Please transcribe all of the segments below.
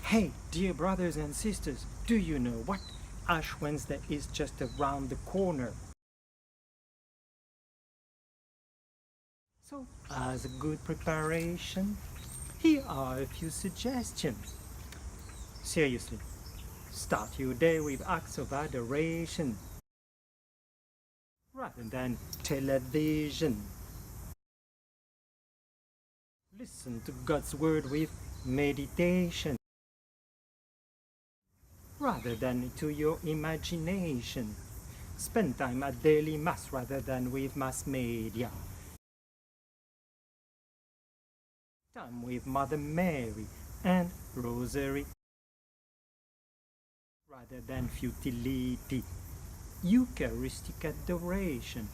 Hey, dear brothers and sisters, do you know what? Ash Wednesday is just around the corner. So, as a good preparation, here are a few suggestions. Seriously, start your day with acts of adoration rather than television. Listen to God's word with meditation rather than to your imagination. Spend time at daily mass rather than with mass media. Time with Mother Mary and Rosary rather than futility. Eucharistic adoration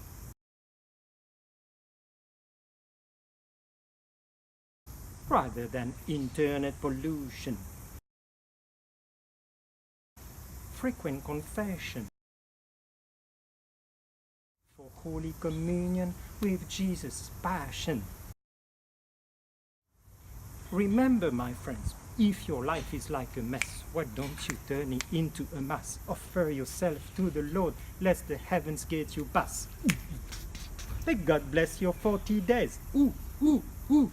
rather than internet pollution. Frequent confession for Holy Communion with Jesus' Passion. Remember, my friends, if your life is like a mess, why don't you turn it into a mass? Offer yourself to the Lord, lest the heavens gate you pass. Let God bless your 40 days. Ooh, ooh, ooh.